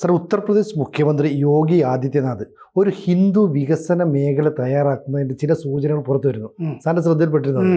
Sir, Uttar Pradesh മുഖ്യമന്ത്രി യോഗി ആദിത്യനാഥ് ഒരു ഹിന്ദു വികസന മേഖല തയ്യാറാക്കുന്നതിൻ്റെ ചില സൂചനകൾ പുറത്തു വരുന്നു. സാറിന്റെ ശ്രദ്ധയിൽപ്പെട്ടിരുന്നത്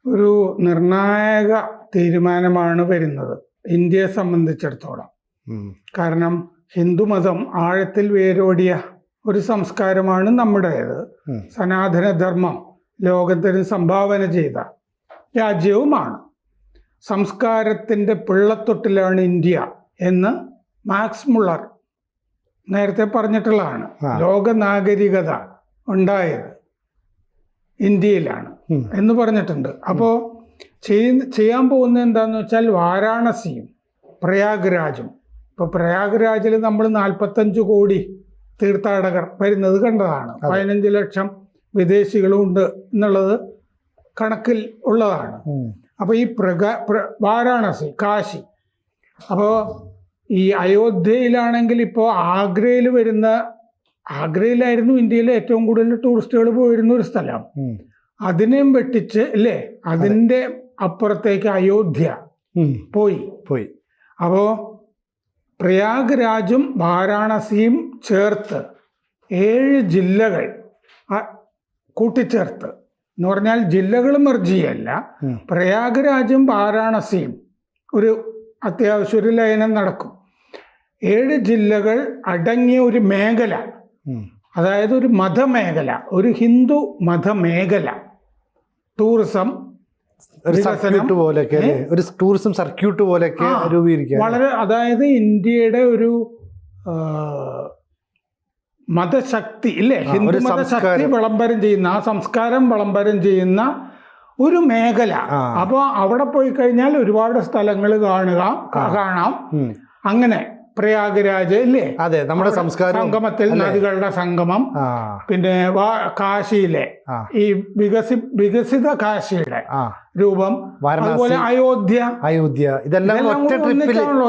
ഒരു നിർണായക തീരുമാനമാണ് വരുന്നത് ഇന്ത്യയെ സംബന്ധിച്ചിടത്തോളം. കാരണം ഹിന്ദുമതം ആഴത്തിൽ വേരോടിയ ഒരു സംസ്കാരമാണ് നമ്മുടേത്. സനാതനധർമ്മം ലോകത്തിന് സംഭാവന ചെയ്ത രാജ്യവുമാണ്. സംസ്കാരത്തിൻ്റെ പിള്ളത്തൊട്ടിലാണ് ഇന്ത്യ എന്ന് മാക്സ് മുള്ളർ നേരത്തെ പറഞ്ഞിട്ടുള്ളതാണ്. ലോക നാഗരികത ഉണ്ടായത് ഇന്ത്യയിലാണ് എന്ന് പറഞ്ഞിട്ടുണ്ട്. അപ്പോൾ ചെയ്യാൻ പോകുന്നത് എന്താണെന്ന് വെച്ചാൽ വാരാണസിയും പ്രയാഗ്രാജും. ഇപ്പോൾ പ്രയാഗ്രാജിൽ നമ്മൾ 45 കോടി തീർത്ഥാടകർ വരുന്നത് കണ്ടതാണ്. 15 ലക്ഷം വിദേശികളും ഉണ്ട് എന്നുള്ളത് കണക്കിൽ ഉള്ളതാണ്. അപ്പോൾ ഈ വാരാണസി, കാശി, അപ്പോൾ ഈ അയോധ്യയിലാണെങ്കിൽ ഇപ്പോൾ ആഗ്രയിലായിരുന്നു ഇന്ത്യയിലെ ഏറ്റവും കൂടുതൽ ടൂറിസ്റ്റുകൾ പോയിരുന്ന ഒരു സ്ഥലം. അതിനെയും വെട്ടിച്ച് അല്ലേ, അതിൻ്റെ അപ്പുറത്തേക്ക് അയോധ്യ പോയി. അപ്പോൾ പ്രയാഗ്രാജും വാരാണസിയും ചേർത്ത് 7 ജില്ലകൾ കൂട്ടിച്ചേർത്ത് എന്ന് പറഞ്ഞാൽ ജില്ലകൾ മെർജ് ചെയ്യല്ല. പ്രയാഗ്രാജും വാരാണസിയും ഒരു അത്യാവശ്യം ഒരു ലയനം നടക്കും. 7 ജില്ലകൾ അടങ്ങിയ ഒരു മേഖല, അതായത് ഒരു മതമേഖല, ഒരു ഹിന്ദു മതമേഖല, ടൂറിസം ടൂറിസം സർക്യൂട്ട് പോലെയൊക്കെ രൂപീകരിക്കുക. വളരെ, അതായത് ഇന്ത്യയുടെ ഒരു മതശക്തി ഇല്ലേ, ഹിന്ദു മതശക്തി വിളംബരം ചെയ്യുന്ന, ആ സംസ്കാരം വിളംബരം ചെയ്യുന്ന ഒരു മേഖല. അപ്പോൾ അവിടെ പോയി കഴിഞ്ഞാൽ ഒരുപാട് സ്ഥലങ്ങൾ കാണാം. അങ്ങനെ പ്രയാഗ്രാജ് ഇല്ലേ, അതെ, നമ്മുടെ സംഗമത്തിൽ നദികളുടെ സംഗമം, പിന്നെ കാശിയിലെ ഈ വികസിത കാശിയുടെ രൂപം, അതുപോലെ അയോധ്യ ഇതെല്ലാം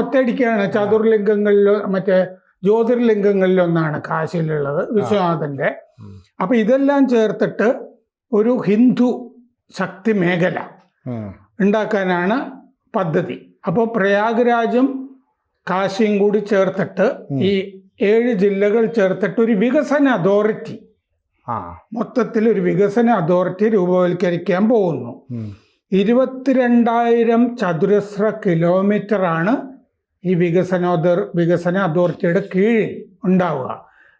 ഒറ്റയടിക്കാണ്. ചതുർലിംഗങ്ങളിലോ മറ്റേ ജ്യോതിർലിംഗങ്ങളിലൊന്നാണ് കാശിയിലുള്ളത്, വിശ്വനാഥന്റെ. അപ്പൊ ഇതെല്ലാം ചേർത്തിട്ട് ഒരു ഹിന്ദു ശക്തി മേഖല ഉണ്ടാക്കാനാണ് പദ്ധതി. അപ്പോൾ പ്രയാഗ്രാജും കാശിയും കൂടി ചേർത്തിട്ട് ഈ 7 ജില്ലകൾ ചേർത്തിട്ട് ഒരു വികസന അതോറിറ്റി, മൊത്തത്തിൽ ഒരു വികസന അതോറിറ്റി രൂപവൽക്കരിക്കാൻ പോകുന്നു. 22,000 ചതുരശ്ര കിലോമീറ്ററാണ് ഈ വികസന അതോറിറ്റിയുടെ കീഴിൽ ഉണ്ടാവുക.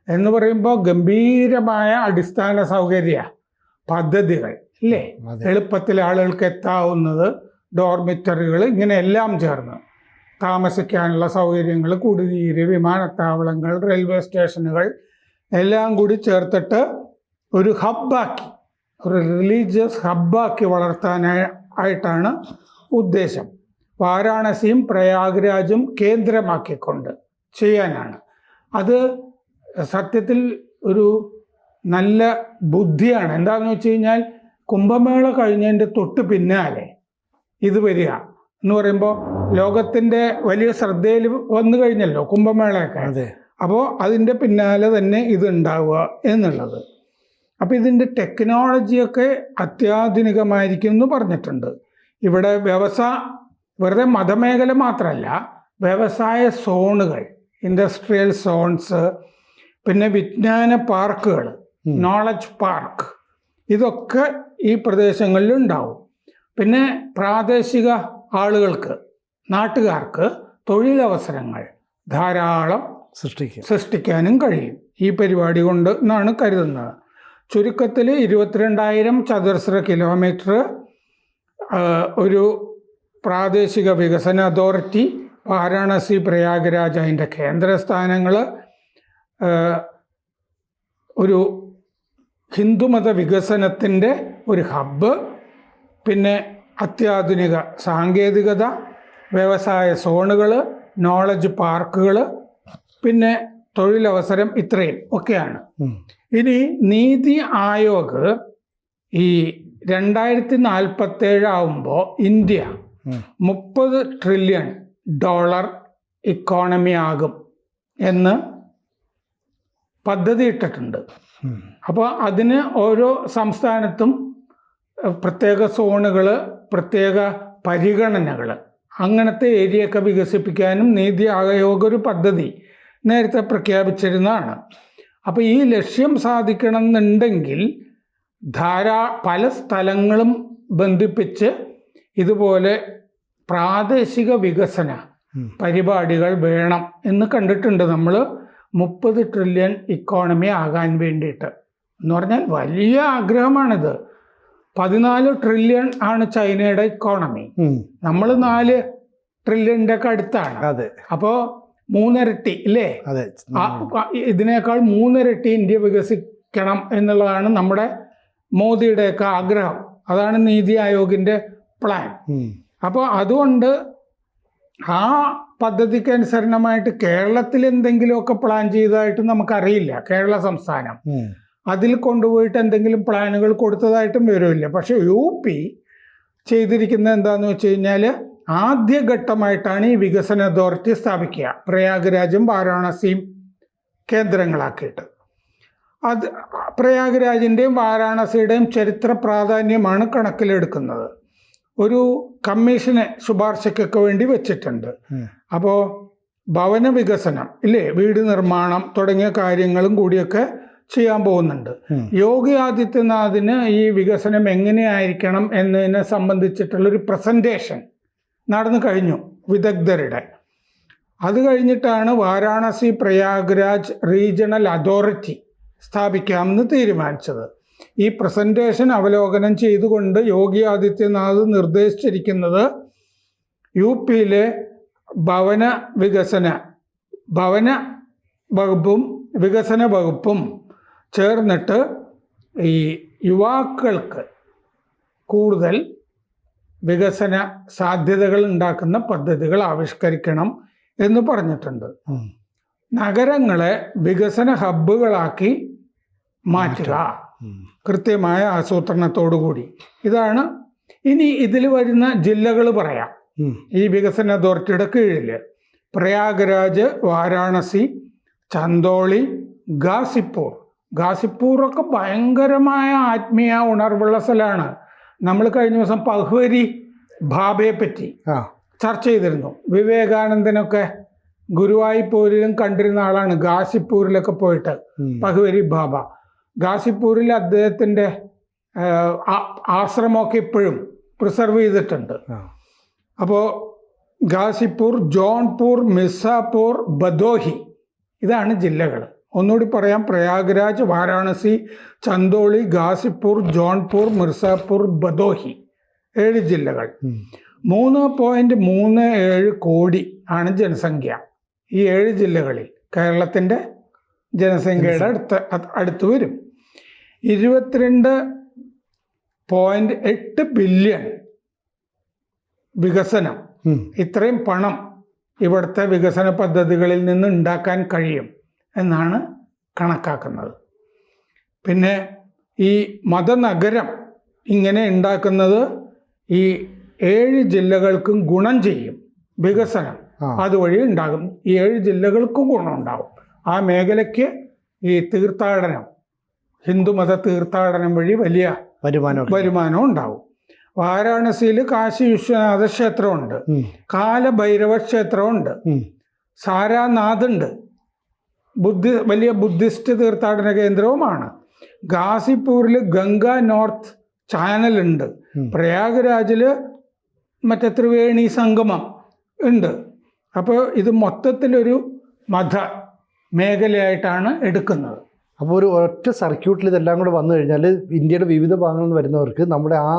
എന്ന് പറയുമ്പോൾ ഗംഭീരമായ അടിസ്ഥാന സൗകര്യ പദ്ധതികൾ ഇല്ലേ, എളുപ്പത്തിൽ ആളുകൾക്ക് എത്താവുന്നത്, ഡോർമിറ്ററികൾ, ഇങ്ങനെ എല്ലാം ചേർന്ന് താമസിക്കാനുള്ള സൗകര്യങ്ങൾ, കുടിനീര്, വിമാനത്താവളങ്ങൾ, റെയിൽവേ സ്റ്റേഷനുകൾ എല്ലാം കൂടി ചേർത്തിട്ട് ഒരു ഹബ്ബാക്കി, ഒരു റിലീജിയസ് ഹബ്ബാക്കി വളർത്താനായിട്ടാണ് ഉദ്ദേശം. വാരാണസിയും പ്രയാഗ്രാജും കേന്ദ്രമാക്കിക്കൊണ്ട് ചെയ്യാനാണ്. അത് സത്യത്തിൽ ഒരു നല്ല ബുദ്ധിയാണ്. എന്താണെന്ന് വെച്ച് കഴിഞ്ഞാൽ കുംഭമേള കഴിഞ്ഞതിൻ്റെ തൊട്ട് പിന്നാലെ ഇത് വരിക എന്ന് പറയുമ്പോൾ ലോകത്തിൻ്റെ വലിയ ശ്രദ്ധയിൽ വന്നു കഴിഞ്ഞല്ലോ കുംഭമേളയൊക്കെ. അപ്പോൾ അതിൻ്റെ പിന്നാലെ തന്നെ ഇത് ഉണ്ടാവുക എന്നുള്ളത്. അപ്പോൾ ഇതിൻ്റെ ടെക്നോളജിയൊക്കെ അത്യാധുനികമായിരിക്കും എന്ന് പറഞ്ഞിട്ടുണ്ട്. ഇവിടെ വെറുതെ മതമേഖല മാത്രമല്ല, വ്യവസായ സോണുകൾ, ഇൻഡസ്ട്രിയൽ സോൺസ്, പിന്നെ വിജ്ഞാന പാർക്കുകൾ, നോളജ് പാർക്ക്, ഇതൊക്കെ ഈ പ്രദേശങ്ങളിൽ ഉണ്ടാവും. പിന്നെ പ്രാദേശിക ആളുകൾക്ക്, നാട്ടുകാർക്ക് തൊഴിലവസരങ്ങൾ ധാരാളം സൃഷ്ടിക്കാനും കഴിയും ഈ പരിപാടി കൊണ്ട് എന്നാണ് കരുതുന്നത്. ചുരുക്കത്തിൽ 22,000 ചതുരശ്ര കിലോമീറ്റർ ഒരു പ്രാദേശിക വികസന അതോറിറ്റി, വാരാണസി, പ്രയാഗ്രാജ് അതിൻ്റെ കേന്ദ്രസ്ഥാനങ്ങൾ, ഒരു ഹിന്ദുമത വികസനത്തിൻ്റെ ഒരു ഹബ്ബ്, പിന്നെ അത്യാധുനിക സാങ്കേതികത, വ്യവസായ സോണുകൾ, നോളജ് പാർക്കുകൾ, പിന്നെ തൊഴിലവസരം, ഇത്രയും ഒക്കെയാണ്. ഇനി നീതി ആയോഗ് ഈ 2047 ആവുമ്പോൾ ഇന്ത്യ $30 ട്രില്യൺ ഇക്കോണമി ആകും എന്ന് പദ്ധതി ഇട്ടിട്ടുണ്ട്. അപ്പോൾ അതിന് ഓരോ സംസ്ഥാനത്തും പ്രത്യേക സോണുകൾ, പ്രത്യേക പരിഗണനകൾ അങ്ങനത്തെ ഏരിയയൊക്കെ വികസിപ്പിക്കാനും നീതി ആയോഗ് ഒരു പദ്ധതി നേരത്തെ പ്രഖ്യാപിച്ചിരുന്നതാണ്. അപ്പോൾ ഈ ലക്ഷ്യം സാധിക്കണം എന്നുണ്ടെങ്കിൽ പല സ്ഥലങ്ങളും ബന്ധിപ്പിച്ച് ഇതുപോലെ പ്രാദേശിക വികസന പരിപാടികൾ വേണം എന്ന് കണ്ടിട്ടുണ്ട് നമ്മൾ. 30 ട്രില്യൺ ഇക്കോണമി ആകാൻ വേണ്ടിയിട്ട് എന്ന് പറഞ്ഞാൽ വലിയ ആഗ്രഹമാണിത്. 14 ട്രില്യൺ ആണ് ചൈനയുടെ ഇക്കോണമി. നമ്മൾ 4 ട്രില്യണിൻ്റെ ഒക്കെ അടുത്താണ്. അപ്പോൾ 3 ഇരട്ടി ഇല്ലേ? ഇതിനേക്കാൾ 3 ഇരട്ടി ഇന്ത്യ വികസിക്കണം എന്നുള്ളതാണ് നമ്മുടെ മോദിയുടെയൊക്കെ ആഗ്രഹം. അതാണ് നീതി ആയോഗിൻ്റെ പ്ലാൻ. അപ്പോൾ അതുകൊണ്ട് ആ പദ്ധതിക്ക് അനുസരണമായിട്ട് കേരളത്തിൽ എന്തെങ്കിലുമൊക്കെ പ്ലാൻ ചെയ്തതായിട്ട് നമുക്കറിയില്ല. കേരള സംസ്ഥാനം അതിൽ കൊണ്ടുപോയിട്ട് എന്തെങ്കിലും പ്ലാനുകൾ കൊടുത്തതായിട്ടും വിവരമില്ല. പക്ഷെ UP ചെയ്തിരിക്കുന്നത് എന്താണെന്ന് വെച്ച് കഴിഞ്ഞാൽ ആദ്യഘട്ടമായിട്ടാണ് ഈ വികസന അതോറിറ്റി സ്ഥാപിക്കുക. പ്രയാഗ്രാജും വാരാണസിയും കേന്ദ്രങ്ങളാക്കിയിട്ട്. അത് പ്രയാഗ്രാജിൻ്റെയും വാരാണസിയുടെയും ചരിത്ര പ്രാധാന്യമാണ് കണക്കിലെടുക്കുന്നത്. ഒരു കമ്മീഷനെ ശുപാർശയ്ക്കൊക്കെ വേണ്ടി വെച്ചിട്ടുണ്ട്. അപ്പോൾ ഭവന വികസനം ഇല്ലേ, വീട് നിർമ്മാണം തുടങ്ങിയ കാര്യങ്ങളും കൂടിയൊക്കെ ചെയ്യാൻ പോകുന്നുണ്ട്. യോഗി ആദിത്യനാഥിന് ഈ വികസനം എങ്ങനെയായിരിക്കണം എന്നതിനെ സംബന്ധിച്ചിട്ടുള്ളൊരു പ്രസൻറ്റേഷൻ നടന്നു കഴിഞ്ഞു വിദഗ്ധരുടെ. അത് കഴിഞ്ഞിട്ടാണ് വാരാണസി പ്രയാഗ്രാജ് റീജിയണൽ അതോറിറ്റി സ്ഥാപിക്കാമെന്ന് തീരുമാനിച്ചത്. ഈ പ്രസൻറ്റേഷൻ അവലോകനം ചെയ്തുകൊണ്ട് യോഗി ആദിത്യനാഥ് നിർദ്ദേശിച്ചിരിക്കുന്നത് UPയിലെ ഭവന വകുപ്പും വികസന വകുപ്പും ചേർന്നിട്ട് ഈ യുവാക്കൾക്ക് കൂടുതൽ വികസന സാധ്യതകൾ ഉണ്ടാക്കുന്ന പദ്ധതികൾ ആവിഷ്കരിക്കണം എന്ന് പറഞ്ഞിട്ടുണ്ട്. നഗരങ്ങളെ വികസന ഹബ്ബുകളാക്കി മാറ്റുക, കൃത്യമായ ആസൂത്രണത്തോടുകൂടി. ഇതാണ്. ഇനി ഇതിൽ വരുന്ന ജില്ലകൾ പറയാം. ഈ വികസന അതോറിറ്റിയുടെ കീഴിൽ പ്രയാഗ്രാജ്, വാരാണസി, ചന്ദോളി, ഗാസിപ്പൂറൊക്കെ ഭയങ്കരമായ ആത്മീയ ഉണർവുള്ള സ്ഥലമാണ്. നമ്മൾ കഴിഞ്ഞ ദിവസം പഹ്വരി ഭാബയെ പറ്റി ചർച്ച ചെയ്തിരുന്നു. വിവേകാനന്ദനൊക്കെ ഗുരുവായൂരിലും കണ്ടിരുന്ന ആളാണ്. ഗാസിപ്പൂരിലൊക്കെ പോയിട്ട് പഹ്വരി ഭാബ. ഗാസിപ്പൂരിൽ അദ്ദേഹത്തിൻ്റെ ആശ്രമമൊക്കെ ഇപ്പോഴും പ്രിസർവ് ചെയ്തിട്ടുണ്ട്. അപ്പോൾ ഗാസിപ്പൂർ, ജോൺപൂർ, മിർസാപൂർ, ഭദോഹി ഇതാണ് ജില്ലകൾ. ഒന്നുകൂടി പറയാം: പ്രയാഗ്രാജ്, വാരാണസി, ചന്ദോളി, ഗാസിപ്പൂർ, ജോൺപൂർ, മിർസാപൂർ, ഭദോഹി. 7 ജില്ലകൾ. 3.37 കോടി ആണ് ജനസംഖ്യ ഈ 7 ജില്ലകളിൽ. കേരളത്തിൻ്റെ ജനസംഖ്യയുടെ അടുത്ത് വരും. 22.8 ബില്യൺ വികസനം. ഇത്രയും പണം ഇവിടുത്തെ വികസന പദ്ധതികളിൽ നിന്ന് ഉണ്ടാക്കാൻ കഴിയും എന്നാണ് കണക്കാക്കുന്നത്. പിന്നെ ഈ മതനഗരം ഇങ്ങനെ ഉണ്ടാക്കുന്നത് ഈ 7 ജില്ലകൾക്കും ഗുണം ചെയ്യും. വികസനം അതുവഴി ഉണ്ടാകും. ഈ 7 ജില്ലകൾക്കും ഗുണം ഉണ്ടാകും. ആ മേഖലയ്ക്ക് ഈ തീർത്ഥാടനം, ഹിന്ദുമത തീർത്ഥാടനം വഴി വലിയ വരുമാനം ഉണ്ടാവും. വാരാണസിയിൽ കാശി വിശ്വനാഥ ക്ഷേത്രമുണ്ട്, കാലഭൈരവ ക്ഷേത്രമുണ്ട്, സാരാനാഥ് ഉണ്ട്, വലിയ ബുദ്ധിസ്റ്റ് തീർത്ഥാടന കേന്ദ്രവുമാണ്. ഗാസിപ്പൂരിൽ ഗംഗ നോർത്ത് ചാനൽ ഉണ്ട്. പ്രയാഗ്രാജിൽ മറ്റേ ത്രിവേണി സംഗമം ഉണ്ട്. അപ്പോൾ ഇത് മൊത്തത്തിലൊരു മത മേഖലയായിട്ടാണ് എടുക്കുന്നത്. അപ്പോൾ ഒരു ഒറ്റ സർക്യൂട്ടിൽ ഇതെല്ലാം കൂടെ വന്നു കഴിഞ്ഞാൽ ഇന്ത്യയുടെ വിവിധ ഭാഗങ്ങളിൽ നിന്ന് വരുന്നവർക്ക് നമ്മുടെ ആ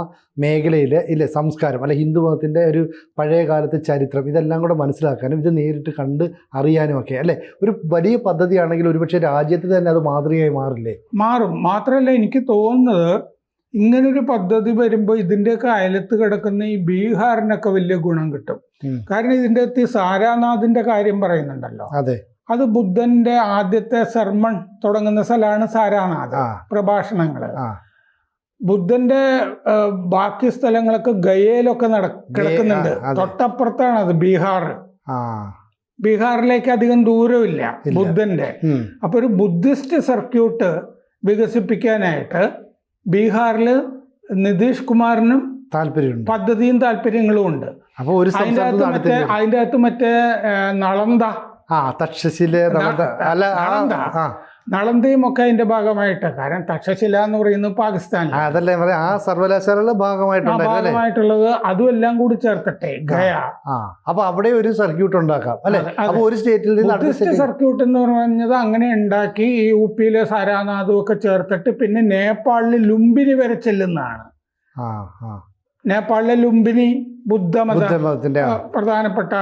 മേഖലയിലെ സംസ്കാരം അല്ലെ ഹിന്ദു മതത്തിൻ്റെ ഒരു പഴയ കാലത്തെ ചരിത്രം ഇതെല്ലാം കൂടെ മനസ്സിലാക്കാനും ഇത് നേരിട്ട് കണ്ട് അറിയാനും ഒക്കെ അല്ലേ ഒരു വലിയ പദ്ധതിയാണെങ്കിൽ ഒരുപക്ഷെ രാജ്യത്തിന് തന്നെ അത് മാതൃകയായി മാറില്ലേ? മാറും. മാത്രമല്ല, എനിക്ക് തോന്നുന്നത് ഇങ്ങനൊരു പദ്ധതി വരുമ്പോൾ ഇതിൻ്റെയൊക്കെ അയലത്ത് കിടക്കുന്ന ഈ ബീഹാറിനൊക്കെ വലിയ ഗുണം കിട്ടും. കാരണം ഇതിൻ്റെ അകത്ത് സാരാനാഥിൻ്റെ കാര്യം പറയുന്നുണ്ടല്ലോ. അതെ, അത് ബുദ്ധന്റെ ആദ്യത്തെ സർമൺ തുടങ്ങുന്ന സ്ഥലമാണ് സാരാനാഥ്. പ്രഭാഷണങ്ങൾ. ബുദ്ധന്റെ ബാക്കി സ്ഥലങ്ങളൊക്കെ ഗയയിലൊക്കെ കിടക്കുന്നുണ്ട്. തൊട്ടപ്പുറത്താണ് അത് ബീഹാർ. ബീഹാറിലേക്ക് അധികം ദൂരമില്ല ബുദ്ധന്റെ. അപ്പൊ ഒരു ബുദ്ധിസ്റ്റ് സർക്യൂട്ട് വികസിപ്പിക്കാനായിട്ട് ബീഹാറിൽ നിതീഷ് കുമാറിനും താല്പര്യമുണ്ട്, പദ്ധതിയും താല്പര്യങ്ങളും ഉണ്ട്. അപ്പോൾ ഒരു അതിൻ്റെ അകത്ത് മറ്റേ നളന്ദ, തക്ഷശില, നളന്തയും ഒക്കെ അതിന്റെ ഭാഗമായിട്ട്. കാരണം തക്ഷശില എന്ന് പറയുന്നത് പാകിസ്ഥാനിൽ, അതല്ലേ ആ സർവകലാശാലയുടെ ഭാഗമായിട്ടുള്ളത്, അതും എല്ലാം കൂടി ചേർത്തിട്ടെ ഗയ. അപ്പൊ അവിടെ ഒരു സർക്യൂട്ട് ഉണ്ടാക്കാം അല്ലെ. അപ്പൊ ഒരു സ്റ്റേറ്റിൽ നിന്ന് സർക്യൂട്ട് എന്ന് പറഞ്ഞത് അങ്ങനെ ഉണ്ടാക്കി ഈ യുപിയിലെ സാരാനാഥും ഒക്കെ ചേർത്തിട്ട് പിന്നെ നേപ്പാളിൽ ലുംബിനി വരെ ചെല്ലുന്നതാണ്. നേപ്പാളിലെ ലുംബിനി ബുദ്ധമതത്തിന്റെ പ്രധാനപ്പെട്ട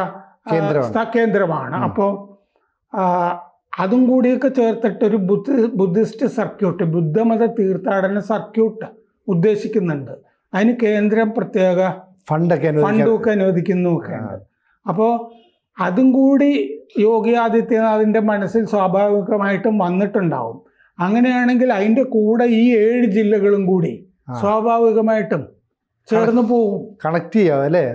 കേന്ദ്രമാണ്. അപ്പോൾ അതും കൂടിയൊക്കെ ചേർത്തിട്ട് ഒരു ബുദ്ധിസ്റ്റ് സർക്യൂട്ട്, ബുദ്ധമത തീർത്ഥാടന സർക്യൂട്ട് ഉദ്ദേശിക്കുന്നുണ്ട്. അതിന് കേന്ദ്രം പ്രത്യേക ഫണ്ടൊക്കെ അനുവദിക്കുന്നൊക്കെ ഉണ്ട്. അപ്പോൾ അതും കൂടി യോഗി ആദിത്യനാഥിൻ്റെ മനസ്സിൽ സ്വാഭാവികമായിട്ടും വന്നിട്ടുണ്ടാവും. അങ്ങനെയാണെങ്കിൽ അതിൻ്റെ കൂടെ ഈ 7 ജില്ലകളും കൂടി സ്വാഭാവികമായിട്ടും ചേർന്ന് പോകും, കണക്ട് ചെയ്യാം അല്ലേ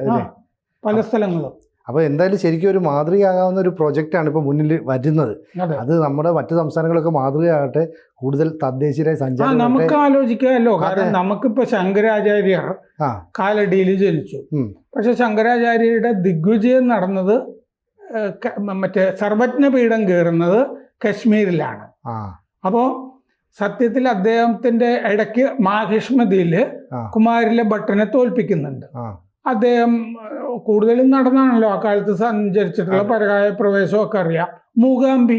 പല സ്ഥലങ്ങളും. അപ്പോൾ എന്തായാലും ശരിക്കും ഒരു മാതൃകയാകാവുന്ന ഒരു പ്രൊജക്റ്റാണ് ഇപ്പോൾ മുന്നിൽ വരുന്നത്. അത് നമ്മുടെ മറ്റു സംസ്ഥാനങ്ങളൊക്കെ മാതൃകയാകട്ടെ, കൂടുതൽ തദ്ദേശീയരായി സഞ്ചാരം നമുക്ക് ആലോചിക്കാമല്ലോ. കാരണം നമുക്കിപ്പോൾ ശങ്കരാചാര്യർ കാലടിയിൽ ജനിച്ചു. പക്ഷെ ശങ്കരാചാര്യരുടെ ദിഗ്വിജയം നടന്നത്, മറ്റേ സർവജ്ഞപീഠം കയറുന്നത് കശ്മീരിലാണ്. അപ്പോൾ സത്യത്തിൽ അദ്ദേഹത്തിൻ്റെ ഇടയ്ക്ക് മാഹിഷ്മതിയിൽ കുമാരിലെ ഭട്ടനെ തോൽപ്പിക്കുന്നുണ്ട്. അദ്ദേഹം കൂടുതലും നടന്നാണല്ലോ ആ കാലത്ത് സഞ്ചരിച്ചിട്ടുള്ള പരകായ പ്രവേശമൊക്കെ അറിയാം. മൂകാംബി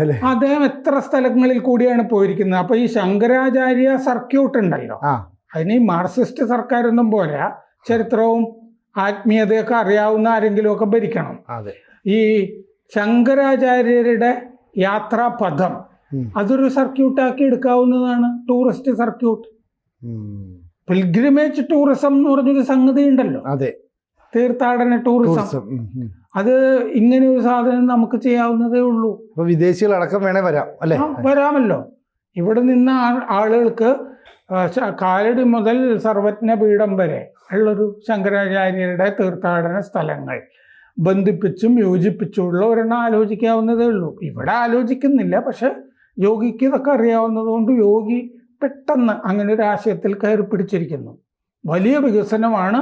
അല്ലേ, അദ്ദേഹം എത്ര സ്ഥലങ്ങളിൽ കൂടിയാണ് പോയിരിക്കുന്നത്. അപ്പൊ ഈ ശങ്കരാചാര്യ സർക്യൂട്ട് ഉണ്ടല്ലോ, അതിന് ഈ മാർക്സിസ്റ്റ് സർക്കാരൊന്നും പോരാ, ചരിത്രവും ആത്മീയതയൊക്കെ അറിയാവുന്ന ആരെങ്കിലും ഒക്കെ ഭരിക്കണം. ഈ ശങ്കരാചാര്യരുടെ യാത്രാപഥം അതൊരു സർക്യൂട്ടാക്കി എടുക്കാവുന്നതാണ്, ടൂറിസ്റ്റ് സർക്യൂട്ട്. പിൽഗ്രിമേജ് ടൂറിസം എന്ന് പറഞ്ഞൊരു സംഗതി ഉണ്ടല്ലോ, തീർത്ഥാടന ടൂറിസം. അത് ഇങ്ങനെ ഒരു സാധനം നമുക്ക് ചെയ്യാവുന്നതേ ഉള്ളൂ. വിദേശികളടക്കം വേണേ വരാം അല്ലേ, വരാമല്ലോ. ഇവിടെ നിന്ന് ആളുകൾക്ക് കാലടി മുതൽ സർവജ്ഞപീഠം വരെ ഉള്ളൊരു ശങ്കരാചാര്യരുടെ തീർത്ഥാടന സ്ഥലങ്ങൾ ബന്ധിപ്പിച്ചും യോജിപ്പിച്ചുള്ള ഒരെണ്ണം ആലോചിക്കാവുന്നതേ ഉള്ളൂ. ഇവിടെ ആലോചിക്കുന്നില്ല, പക്ഷെ യോഗിക്ക് ഇതൊക്കെ അറിയാവുന്നതുകൊണ്ട് യോഗി പെട്ടെന്ന് അങ്ങനെ ഒരു ആശയത്തിൽ കയറി പിടിച്ചിരിക്കുന്നു. വലിയ വികസനമാണ്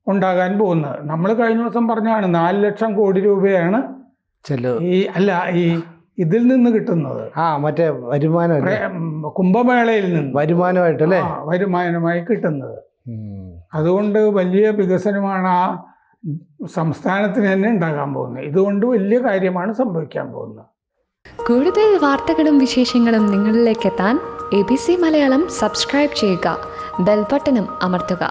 ഉണ്ടാകാൻ പോകുന്നത്. നമ്മൾ കഴിഞ്ഞ ദിവസം പറഞ്ഞാണ് 4 ലക്ഷം കോടി രൂപയാണ് ഈ ഇതിൽ നിന്ന് കിട്ടുന്നത്, മറ്റേ വരുമാനം, കുംഭമേളയിൽ നിന്ന് വരുമാനമായിട്ടല്ലേ, വരുമാനമായി കിട്ടുന്നത്. അതുകൊണ്ട് വലിയ വികസനമാണ് ആ സംസ്ഥാനത്തിന് തന്നെ ഉണ്ടാകാൻ പോകുന്നത്. ഇതുകൊണ്ട് വലിയ കാര്യമാണ് സംഭവിക്കാൻ പോകുന്നത്. കൂടുതൽ വാർത്തകളും വിശേഷങ്ങളും നിങ്ങളിലേക്ക് എത്താൻ ABC മലയാളം സബ്സ്ക്രൈബ് ചെയ്യുക, ബെൽ ബട്ടണും അമർത്തുക.